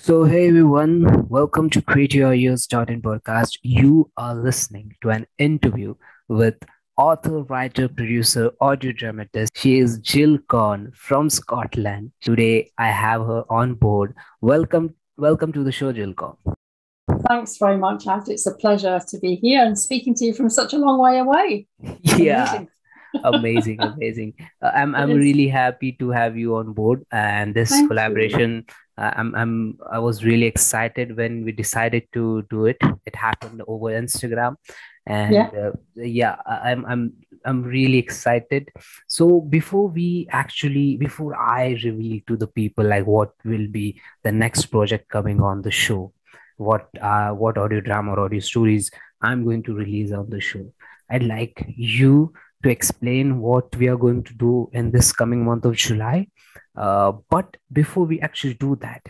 Hey everyone, welcome to Create Your Ears in podcast. You are listening to an interview with author, writer, producer, audio dramatist. She is Jill Korn from Scotland. Today I have her on board. Welcome to the show, Jill Korn. Thanks very much, Ad. It's a pleasure to be here and speaking to you from such a long way away. Yeah, Amazing. amazing. It I'm is. really happy to have you on board, and this Thank you. collaboration. I was really excited when we decided to do it. It happened over Instagram, and Yeah. yeah, I'm really excited. So before I reveal to the people like what will be the next project coming on the show, what audio drama or audio stories I'm going to release on the show. I'd like you to explain what we are going to do in this coming month of July. But before we actually do that,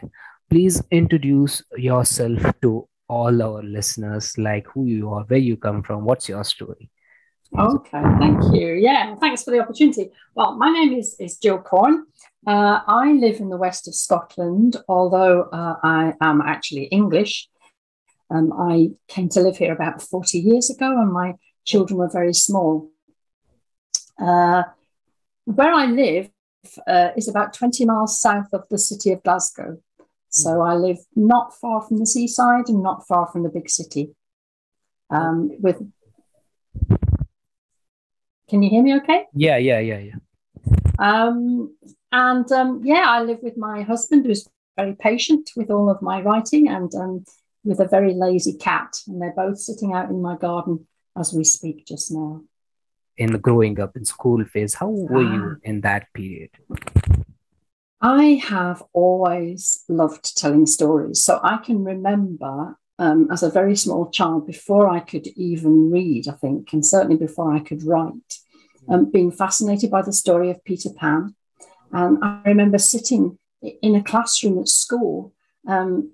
please introduce yourself to all our listeners, like who you are, where you come from, what's your story. So, Okay. Thank you. Yeah. Thanks for the opportunity. Well, my name is Jill Korn. I live in the west of Scotland, although I am actually English. I came to live here about 40 years ago, and my oh, children were very small. Uh, where I live is about 20 miles south of the city of Glasgow. So mhm. I live not far from the seaside and not far from the big city. Okay. With Can you hear me? Okay. Yeah. Um, and yeah, I live with my husband, who's very patient with all of my writing, and with a very lazy cat, and they're both sitting out in my garden as we speak just now. In the growing up in school phase, how were you Ah, in that period? I have always loved telling stories. So I can remember as a very small child, before I could even read, I think, and certainly before I could write, being fascinated by the story of Peter Pan. And I remember sitting in a classroom at school, um,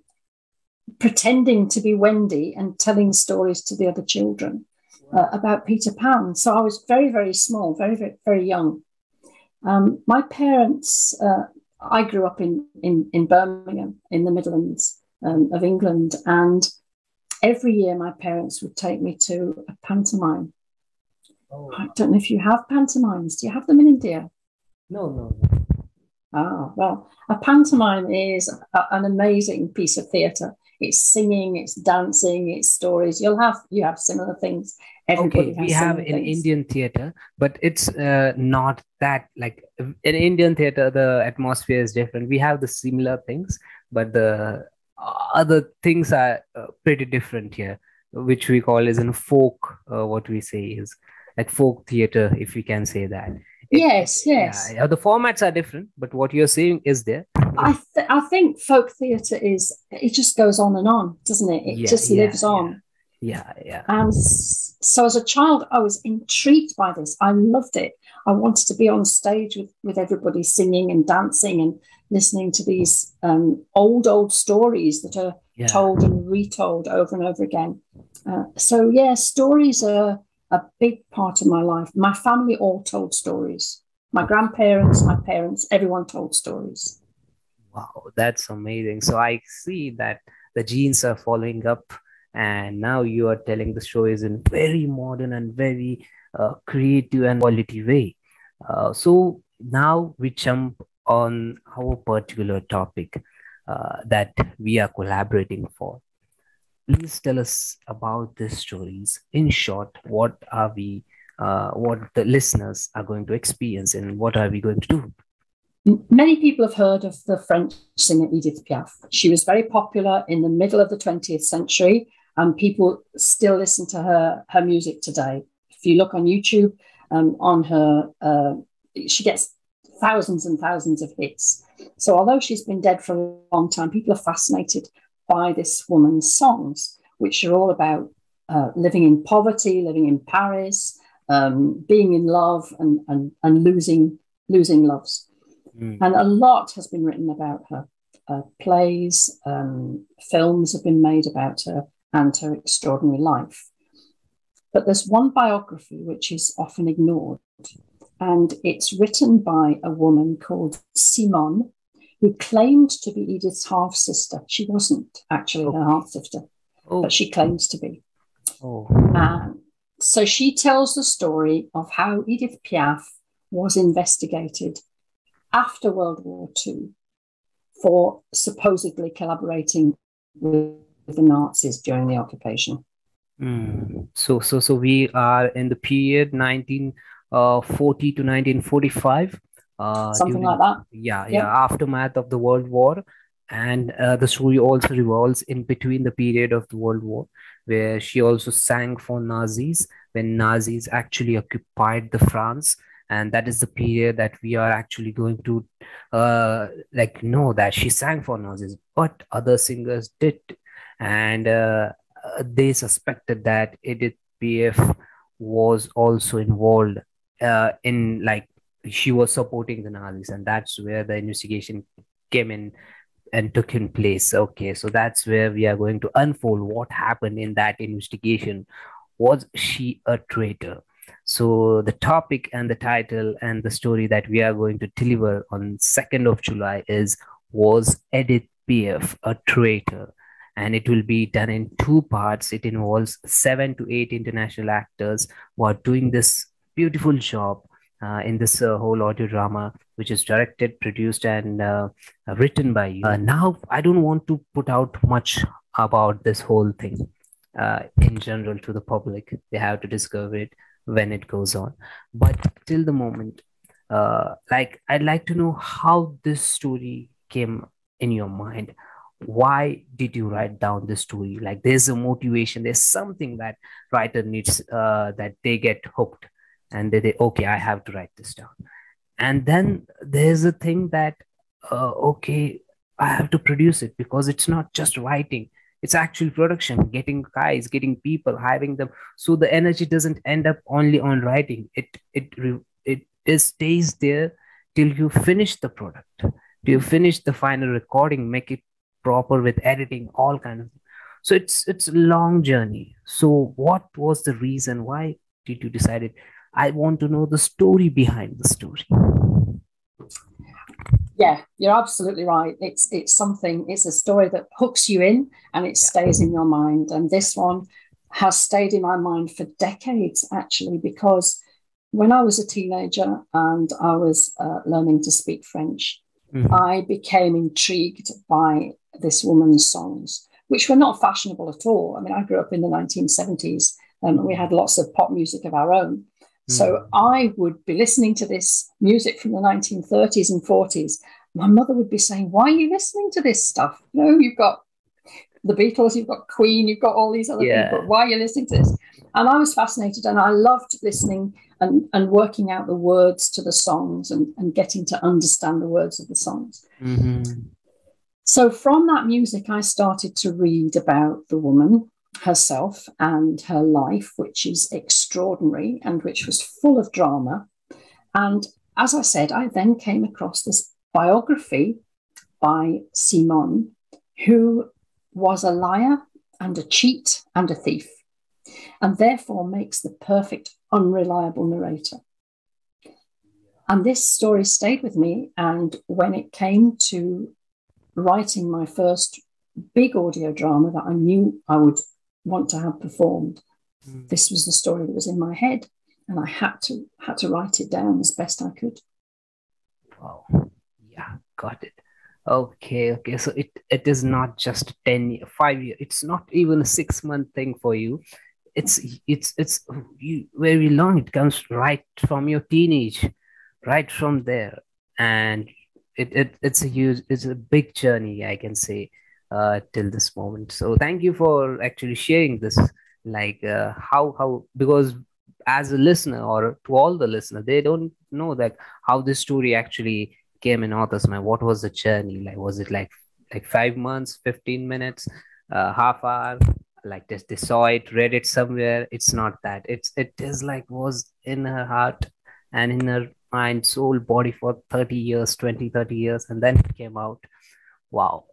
pretending to be Wendy and telling stories to the other children Wow. about Peter Pan. So I was very, very small, very young. My parents, I grew up in Birmingham, in the Midlands of England, and every year my parents would take me to a pantomime. Oh, I don't know if you have pantomimes. Do you have them in India? no. Ah, well, a pantomime is an amazing piece of theatre. It's singing, it's dancing, it's stories. You have similar things. Okay, Everybody we has have similar an things. Indian theater, but it's not that like in Indian theater, the atmosphere is different. We have the similar things, but the other things are pretty different here, which we call as in folk. What we say is like folk theater, if we can say that. Yes, Yeah, yes. yeah, the formats are different, but what you're saying is there. I think folk theatre is, it just goes on, doesn't it? It Yeah, just lives on. yeah. And so as a child, I was intrigued by this. I loved it. I wanted to be on stage with everybody singing and dancing and listening to these old stories that are Yeah. told and retold over and over again. So, yeah, stories are a big part of my life. My family all told stories. My grandparents, my parents, everyone told stories. Wow, that's amazing. So I see that the genes are following up, and now you are telling the stories in very modern and very creative and quality way. So now we jump on our particular topic that we are collaborating for. Please tell us about these stories. In short, what the listeners are going to experience, and what are we going to do? Many people have heard of the French singer Edith Piaf. She was very popular in the middle of the 20th century, and people still listen to her music today. If you look on YouTube, on her, she gets thousands and thousands of hits. So although she's been dead for a long time, people are fascinated by this woman's songs, which are all about living in poverty, living in Paris, being in love, and losing loves. Mm. And a lot has been written about her. Plays, films have been made about her and her extraordinary life. But there's one biography which is often ignored, and it's written by a woman called Simone, who claimed to be Edith's half sister. She wasn't actually her Okay. half sister, but Oh. she claims to be. Oh. And so she tells the story of how Edith Piaf was investigated after World War II for supposedly collaborating with the Nazis during the occupation. So we are in the period 1940 to 1945, Something like during, that. yeah, Yeah. aftermath of the World War. And the story also revolves in between the period of the World War, where she also sang for Nazis when Nazis actually occupied the France. And that is the period that we are actually going to know that she sang for Nazis, but other singers did. And they suspected that Edith PF was also involved in, like, she was supporting the Nazis, and that's where the investigation came in and took in place. Okay, so that's where we are going to unfold what happened in that investigation. Was she a traitor? So the topic and the title and the story that we are going to deliver on 2nd of July is, was Edith PF a traitor? And it will be done in two parts. It involves 7 to 8 international actors who are doing this beautiful job in this whole audio drama, which is directed, produced, and written by you. Now, I don't want to put out much about this whole thing in general to the public. They have to discover it when it goes on. But till the moment, I'd like to know how this story came in your mind. Why did you write down this story? Like, there's a motivation, there's something that writer needs, that they get hooked, and they okay, I have to write this down. And then there's a thing that, okay, I have to produce it, because it's not just writing, it's actual production, getting guys, getting people, hiring them. So the energy doesn't end up only on writing. It stays there till you finish the product, till you finish the final recording, make it proper with editing, all kind of. So it's a long journey. So what was the reason? Why did you decide it? I want to know the story behind the story. Yeah, you're absolutely right. It's something, it's a story that hooks you in and it stays in your mind. And this one has stayed in my mind for decades, actually, because when I was a teenager and I was learning to speak French, I became intrigued by this woman's songs, which were not fashionable at all. I mean, I grew up in the 1970s and we had lots of pop music of our own. So I would be listening to this music from the 1930s and 40s. My mother would be saying, why are you listening to this stuff? You know, you've got the Beatles, you've got Queen, you've got all these other people. Why are you listening to this? And I was fascinated, and I loved listening and working out the words to the songs and getting to understand the words of the songs. So from that music, I started to read about the woman herself and her life, which is extraordinary and which was full of drama. And as I said, I then came across this biography by Simone, who was a liar and a cheat and a thief, and therefore makes the perfect unreliable narrator. And this story stayed with me. And when it came to writing my first big audio drama that I knew I would want to have performed, this was the story that was in my head, and I had to write it down as best I could. Wow. Yeah, got it. Okay. So it is not just 5 year. It's not even a 6 month thing for you. It's very long. It comes right from your teenage, right from there, and it's a big journey, I can say, till this moment. So thank you for actually sharing this. Like, how, because as a listener, or to all the listener, they don't know that how this story actually came in author's mind. What was the journey like? Was it like 5 months, 15 minutes, half hour? Like this, they saw it, read it somewhere. It's not that. It is like, was in her heart and in her mind, soul, body for 30 years, 20, 30 years, and then it came out. Wow,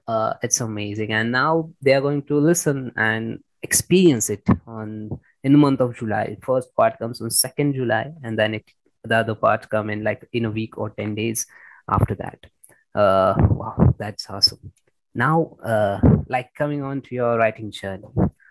it's amazing. And now they are going to listen and experience it on in the month of July. First part comes on 2nd July, and then the other part come in like in a week or 10 days after that. Wow, that's awesome. Now, like coming on to your writing journey.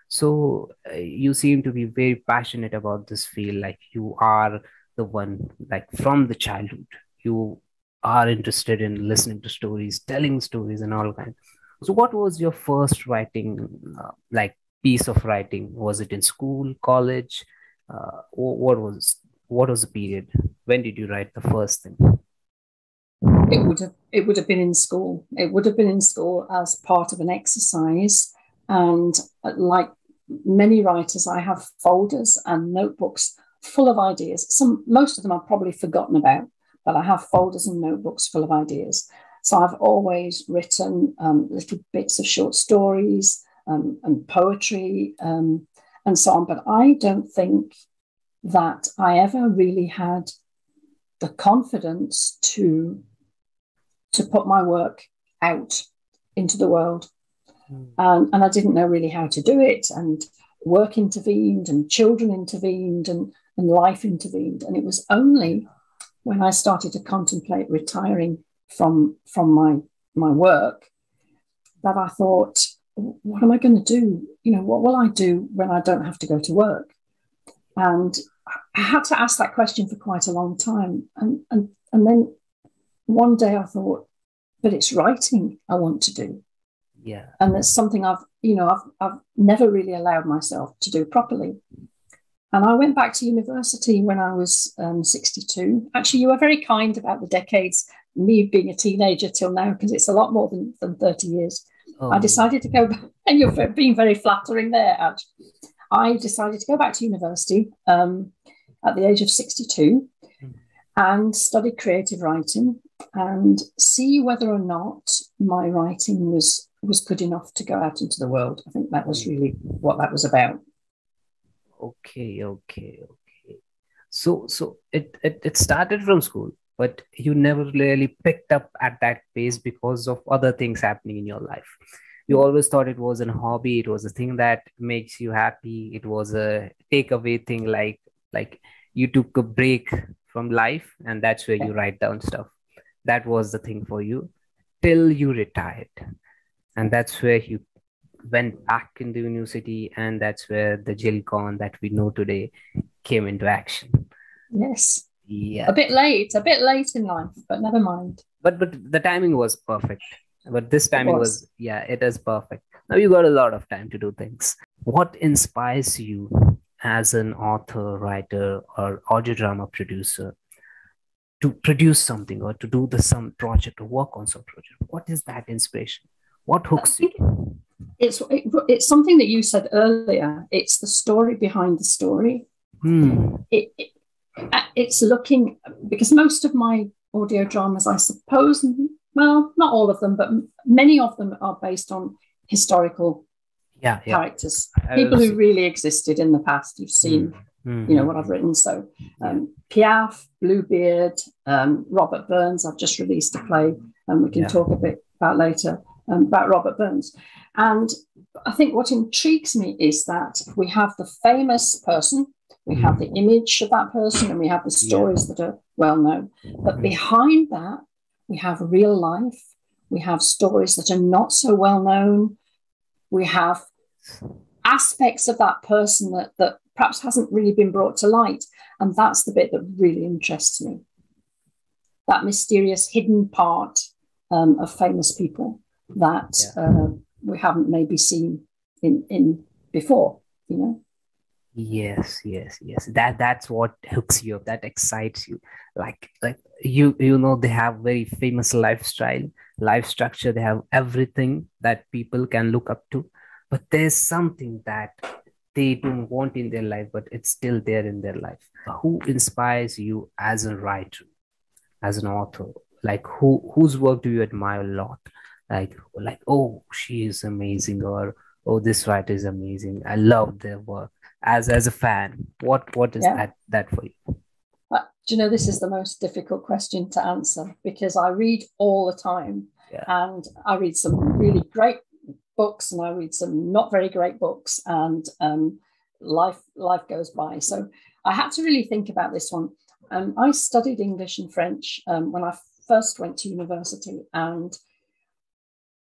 So you seem to be very passionate about this field. Like you are the one, like from the childhood, you are interested in listening to stories, telling stories, and all kinds. So, what was your first writing, like piece of writing? Was it in school, college? What was the period? When did you write the first thing? It would have been in school. It would have been in school as part of an exercise. And like many writers, I have folders and notebooks full of ideas. Most of them I've probably forgotten about, but I have folders and notebooks full of ideas. So I've always written little bits of short stories and poetry and so on. But I don't think that I ever really had the confidence to put my work out into the world. And I didn't know really how to do it. And work intervened and children intervened and life intervened. And it was only when I started to contemplate retiring from my work that I thought, what am I going to do? What will I do when I don't have to go to work? And I had to ask that question for quite a long time. And then one day I thought, but it's writing I want to do. Yeah. And that's something I've never really allowed myself to do properly. And I went back to university when I was 62. Actually, you were very kind about the decades, me being a teenager till now, because it's a lot more than 30 years. I decided to go back, and you're being very flattering there, Aj. I decided to go back to university at the age of 62 and study creative writing and see whether or not my writing was good enough to go out into the world. I think that was really what that was about. Okay. So it started from school, but you never really picked up at that pace because of other things happening in your life. You always thought it was a hobby, it was a thing that makes you happy, it was a takeaway thing, like you took a break from life and that's where you write down stuff. That was the thing for you till you retired. And that's where you went back into university, and that's where the Jilcon that we know today came into action. Yes. Yeah. A bit late in life, but never mind. But the timing was perfect. But this timing was, yeah, it is perfect. Now you got a lot of time to do things. What inspires you as an author, writer, or audio drama producer to produce something or to do some project or work on some project? What is that inspiration? What hooks you? It's something that you said earlier. It's the story behind the story. It's looking, because most of my audio dramas, I suppose, well, not all of them, but many of them are based on historical characters, people who really existed in the past. You've seen, what I've written. So Piaf, Bluebeard, Robert Burns. I've just released a play, and we can talk a bit about later about Robert Burns. And I think what intrigues me is that we have the famous person, we have the image of that person, and we have the stories that are well known. But behind that, we have real life. We have stories that are not so well known. We have aspects of that person that perhaps hasn't really been brought to light. And that's the bit that really interests me. That mysterious hidden part of famous people that we haven't maybe seen in before, Yes. That's what hooks you up, that excites you. Like they have very famous lifestyle, life structure, they have everything that people can look up to, but there's something that they don't want in their life, but it's still there in their life. Who inspires you as a writer, as an author? Like whose work do you admire a lot? Like, oh, she is amazing, or oh, this writer is amazing, I love their work. As a fan, what is that for you? Do you know, this is the most difficult question to answer, because I read all the time, and I read some really great books and I read some not very great books, and life goes by. So I had to really think about this one. I studied English and French when I first went to university. And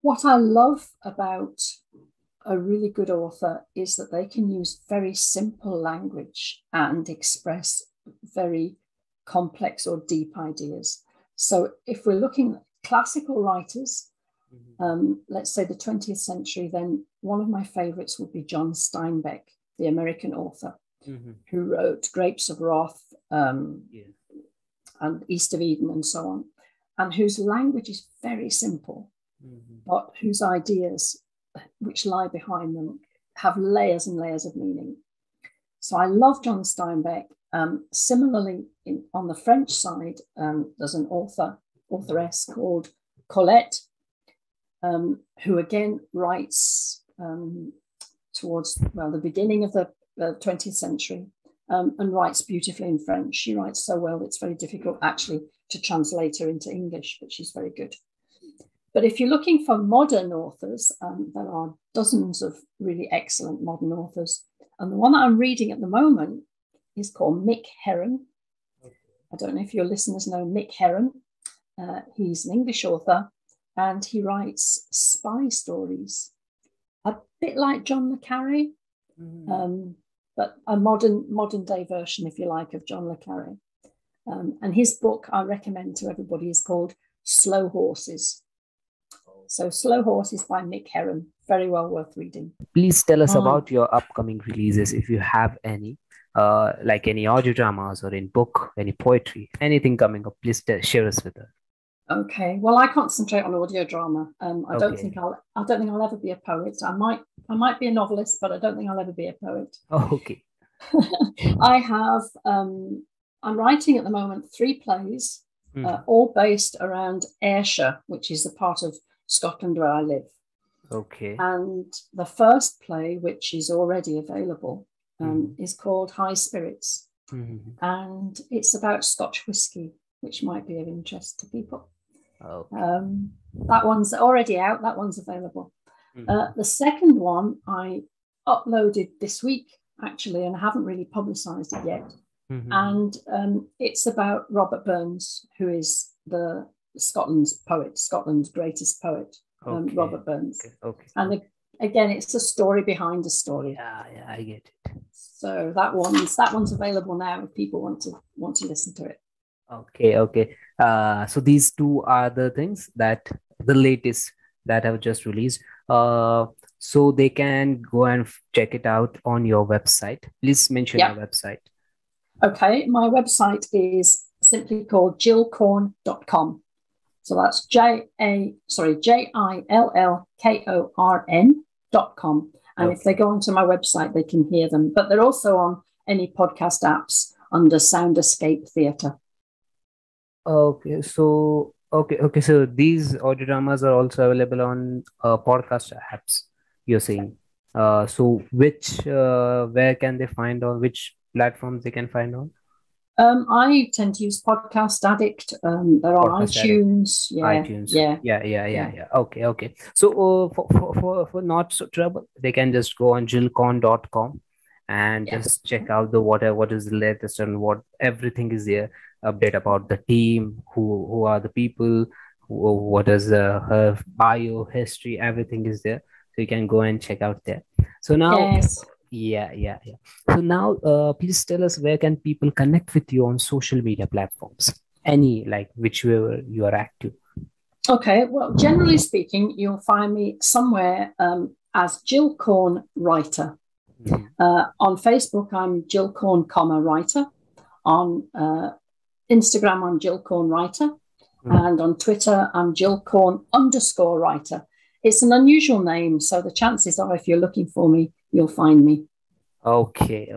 what I love about a really good author is that they can use very simple language and express very complex or deep ideas. So if we're looking at classical writers, let's say the 20th century, then one of my favorites would be John Steinbeck, the American author, who wrote Grapes of Wrath and East of Eden and so on, and whose language is very simple, but whose ideas which lie behind them have layers and layers of meaning. So I love John Steinbeck. Similarly, on the French side, there's an authoress called Colette, who again writes towards, the beginning of the 20th century, and writes beautifully in French. She writes so well, it's very difficult actually to translate her into English, but she's very good. But if you're looking for modern authors, there are dozens of really excellent modern authors. And the one that I'm reading at the moment is called Mick Herron. I don't know if your listeners know Mick Herron. He's an English author, and he writes spy stories, a bit like John le Carré, but a modern day version, if you like, of John le Carré. And his book I recommend to everybody is called Slow Horses. So Slow Horses by Mick Herron, very well worth reading. Please tell us about your upcoming releases, if you have any, like any audio dramas or in book, any poetry, anything coming up. Please share us with us. Okay, well, I concentrate on audio drama. I don't think I'll ever be a poet. I might be a novelist, but I don't think I'll ever be a poet. Oh, okay. I'm writing at the moment 3 plays, all based around Ayrshire, which is the part of Scotland where I live. Okay. And the first play, which is already available, is called High Spirits. And it's about Scotch whisky, which might be of interest to people. Okay. That one's already out. That one's available. The second one I uploaded this week, actually, and I haven't really publicised it yet. And it's about Robert Burns, who is Scotland's greatest poet, Robert Burns. Okay. And again, it's a story behind a story. Yeah, I get it. So that one's available now if people want to listen to it. Okay. So these 2 are the things that the latest that I've just released. So they can go and check it out on your website. Please mention your website. Okay, my website is simply called jillkorn.com. So that's JILLKORN.com. And if they go onto my website, they can hear them. But they're also on any podcast apps under Sound Escape Theatre. Okay, so so these audio dramas are also available on podcast apps, you're saying. So where can they find, on which platforms they can find on? I tend to use Podcast Addict. They're on iTunes. iTunes. Yeah. Okay. So for not so trouble, they can just go on jillkorn.com and just check out what is the latest and what everything is there. Update about the team, who are the people, what is her bio, history, everything is there. So you can go and check out there. So now, yeah. So now, please tell us, where can people connect with you on social media platforms? Any, like whichever you are active. Okay, well, generally speaking, you'll find me somewhere as Jill Korn Writer. On Facebook, I'm Jill Korn, writer. On Instagram, I'm Jill Korn Writer. And on Twitter, I'm Jill Korn _writer. It's an unusual name, so the chances are if you're looking for me, you'll find me. Okay.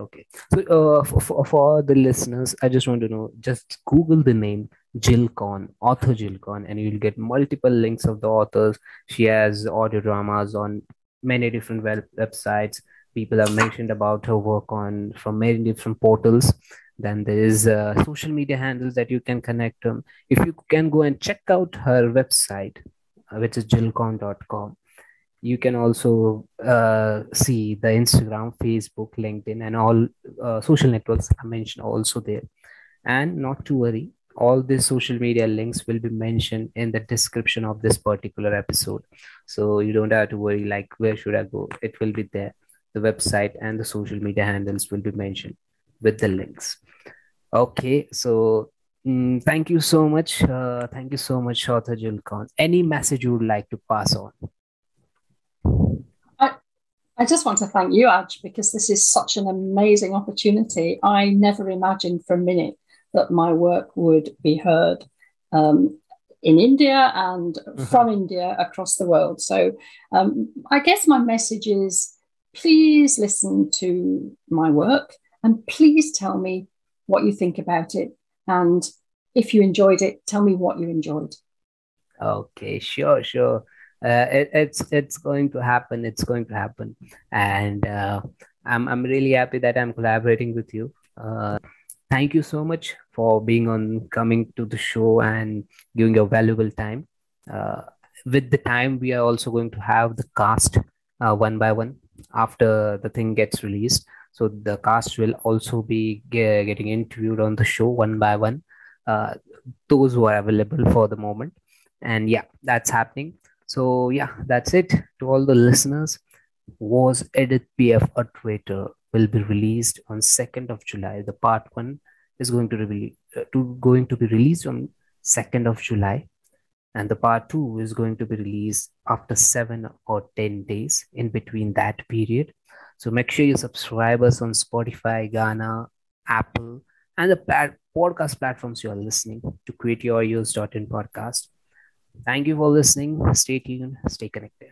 So for the listeners, I just want to know, just Google the name Jill Korn, author Jill Korn, and you'll get multiple links of the authors. She has audio dramas on many different websites. People have mentioned about her work from many different portals. Then there is social media handles that you can connect them. If you can go and check out her website, which is jillkorn.com. You can also see the Instagram, Facebook, LinkedIn, and all social networks I mentioned also there. And not to worry, All these social media links will be mentioned in the description of this particular episode, so you don't have to worry like where should I go. It will be there. The website and the social media handles will be mentioned with the links. Okay, so thank you so much. Thank you so much, Shota Julkhan. Any message you would like to pass on? I, I just want to thank you, Aj, because this is such an amazing opportunity. I never imagined for a minute that my work would be heard um, in India and from India across the world. So I guess my message is please listen to my work and please tell me what you think about it. And if you enjoyed it, tell me what you enjoyed. Okay, sure, sure. It's going to happen. It's going to happen, and I'm really happy that I'm collaborating with you. Thank you so much for being on, coming to the show and giving your valuable time. Uh, with the time, we are also going to have the cast one by one after the thing gets released. So the cast will also be getting interviewed on the show one by one. Uh, those who are available for the moment, and yeah, that's happening. So yeah, that's it to all the listeners. Was Edith PF a traitor will be released on 2nd of July. The part 1 is going to be released on 2nd of July, and the part 2 is going to be released after 7 or 10 days in between that period. So make sure you subscribe us on Spotify, Ghana, Apple, and the podcast platforms you are listening to Create Your Ears in podcast. Thank you for listening. Stay tuned, stay connected.